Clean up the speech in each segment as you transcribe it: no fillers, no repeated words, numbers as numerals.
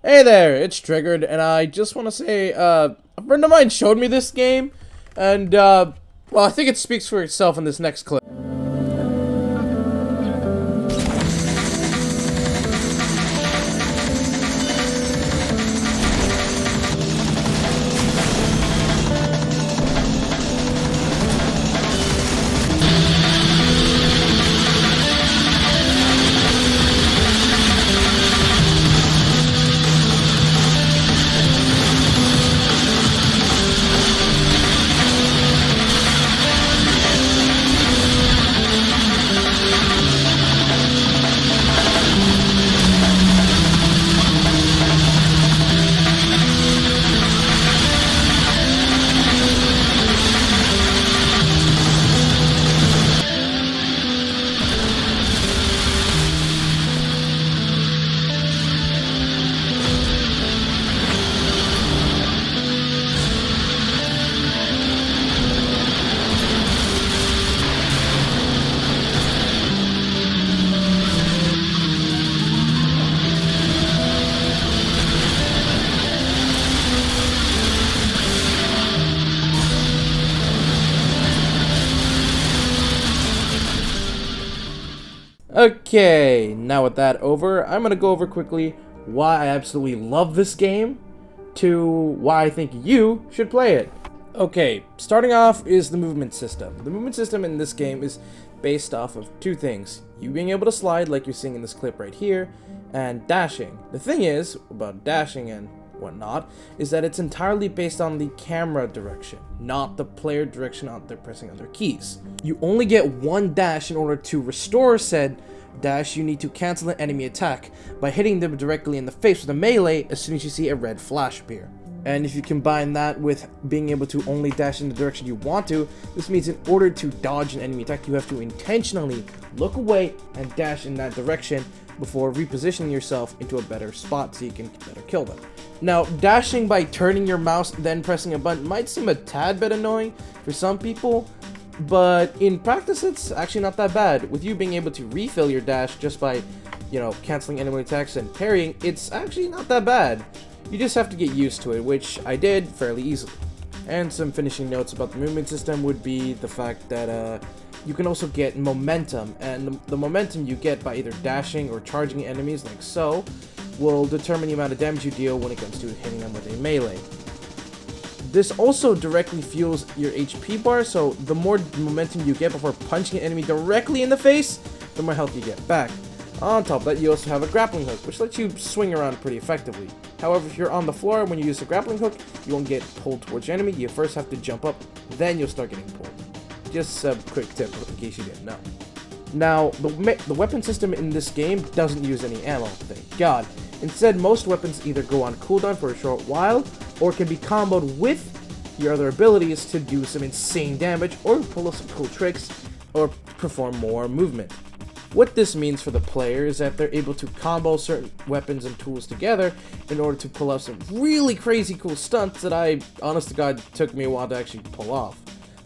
Hey there, it's Triggered, and I just want to say, a friend of mine showed me this game, and, well, I think it speaks for itself in this next clip. Okay, now with that over, I'm gonna go over quickly why I absolutely love this game to why I think you should play it. Okay, starting off is the movement system. The movement system in this game is based off of two things. You being able to slide like you're seeing in this clip right here, and dashing. The thing is, about dashing and whatnot, is that it's entirely based on the camera direction, not the player direction on their pressing on their keys. You only get one dash in order to restore said dash. You need to cancel an enemy attack by hitting them directly in the face with a melee as soon as you see a red flash appear. And if you combine that with being able to only dash in the direction you want to, this means in order to dodge an enemy attack, you have to intentionally look away and dash in that direction before repositioning yourself into a better spot so you can better kill them. Now, dashing by turning your mouse then pressing a button might seem a tad bit annoying for some people, but in practice it's actually not that bad. With you being able to refill your dash just by, canceling enemy attacks and parrying, it's actually not that bad. You just have to get used to it, which I did fairly easily. And some finishing notes about the movement system would be the fact that you can also get momentum, and the momentum you get by either dashing or charging enemies like so will determine the amount of damage you deal when it comes to hitting them with a melee. This also directly fuels your HP bar, so the more momentum you get before punching an enemy directly in the face, the more health you get back. On top of that, you also have a grappling hook, which lets you swing around pretty effectively. However, if you're on the floor when you use the grappling hook, you won't get pulled towards your enemy. You first have to jump up, then you'll start getting pulled. Just a quick tip in case you didn't know. Now, the weapon system in this game doesn't use any ammo, thank God. Instead, most weapons either go on cooldown for a short while, or can be comboed with your other abilities to do some insane damage, or pull off some cool tricks, or perform more movement. What this means for the player is that they're able to combo certain weapons and tools together in order to pull off some really crazy cool stunts that honest to God, took me a while to actually pull off.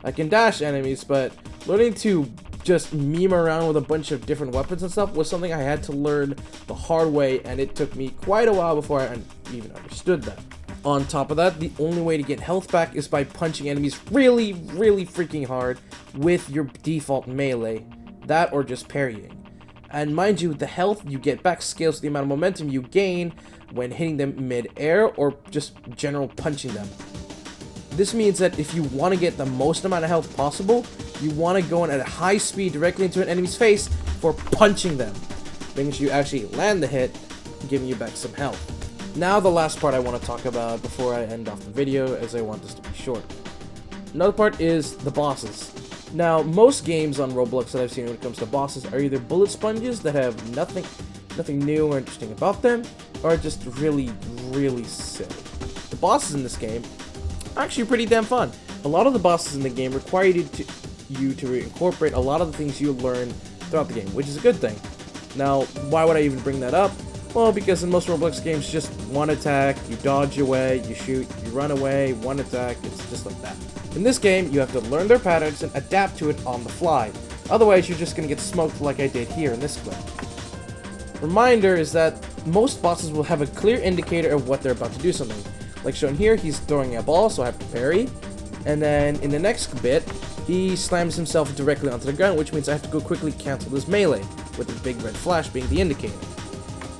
I can dash enemies, but learning to just meme around with a bunch of different weapons and stuff was something I had to learn the hard way, and it took me quite a while before I even understood that. On top of that, the only way to get health back is by punching enemies really, really freaking hard with your default melee. That or just parrying. And mind you, the health you get back scales to the amount of momentum you gain when hitting them mid-air or just general punching them. This means that if you want to get the most amount of health possible, you want to go in at a high speed directly into an enemy's face for punching them, making sure you actually land the hit, giving you back some health. Now the last part I want to talk about before I end off the video, as I want this to be short. Another part is the bosses. Now, most games on Roblox that I've seen when it comes to bosses are either bullet sponges that have nothing new or interesting about them, or just really, really silly. The bosses in this game are actually pretty damn fun. A lot of the bosses in the game require you to incorporate a lot of the things you learn throughout the game, which is a good thing. Now, why would I even bring that up? Well, because in most Roblox games, just one attack, you dodge away, you shoot, you run away, one attack, it's just like that. In this game, you have to learn their patterns and adapt to it on the fly. Otherwise, you're just going to get smoked like I did here in this clip. Reminder is that most bosses will have a clear indicator of what they're about to do something. Like shown here, he's throwing a ball, so I have to parry. And then in the next bit, he slams himself directly onto the ground, which means I have to go quickly cancel his melee, with the big red flash being the indicator.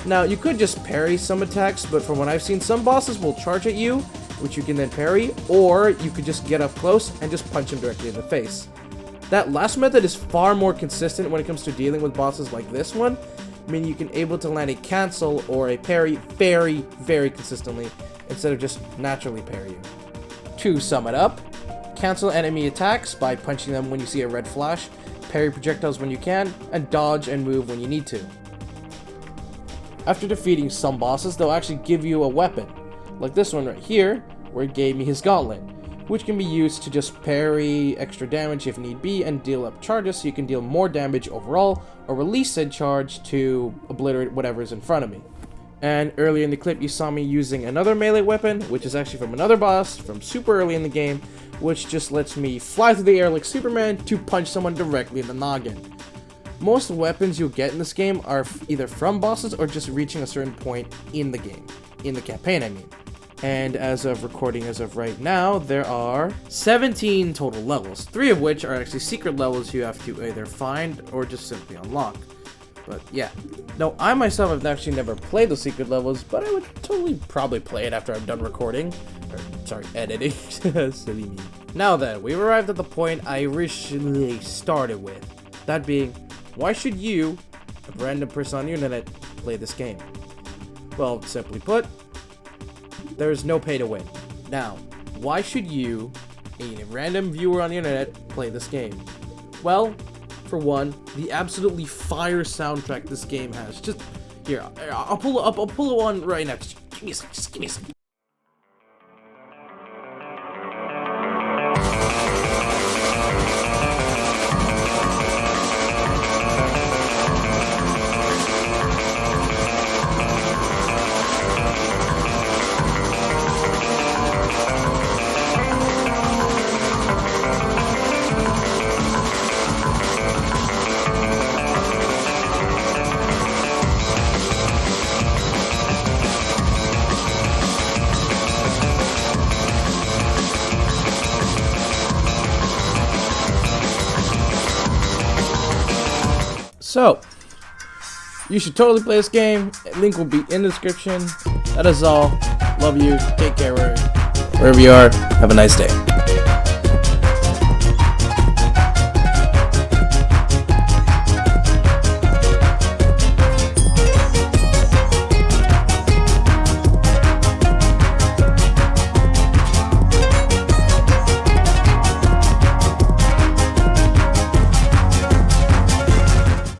Now, you could just parry some attacks, but from what I've seen, some bosses will charge at you, which you can then parry, or you could just get up close and just punch him directly in the face. That last method is far more consistent when it comes to dealing with bosses like this one, meaning you can able to land a cancel or a parry very, very consistently, instead of just naturally parry you. To sum it up, cancel enemy attacks by punching them when you see a red flash, parry projectiles when you can, and dodge and move when you need to. After defeating some bosses, they'll actually give you a weapon, like this one right here, where it gave me his gauntlet, which can be used to just parry extra damage if need be and deal up charges so you can deal more damage overall, or release said charge to obliterate whatever is in front of me. And earlier in the clip you saw me using another melee weapon, which is actually from another boss from super early in the game, which just lets me fly through the air like Superman to punch someone directly in the noggin. Most weapons you'll get in this game are either from bosses or just reaching a certain point in the game. In the campaign, I mean. And as of recording as of right now, there are 17 total levels, 3 of which are actually secret levels you have to either find or just simply unlock. But yeah. Now, I myself have actually never played the secret levels, but I would totally probably play it after I'm done recording. Or, sorry, editing. Silly me. Now then, we've arrived at the point I originally started with. That being, why should you, a random person on the internet, play this game? Well, simply put, there's no pay to win. Now, why should you, a random viewer on the internet, play this game? Well, for one, the absolutely fire soundtrack this game has. Just here, I'll pull it up. I'll pull it on right now. Just give me a second. Just give me a second. So, you should totally play this game. Link will be in the description. That is all. Love you. Take care wherever you are. Have a nice day.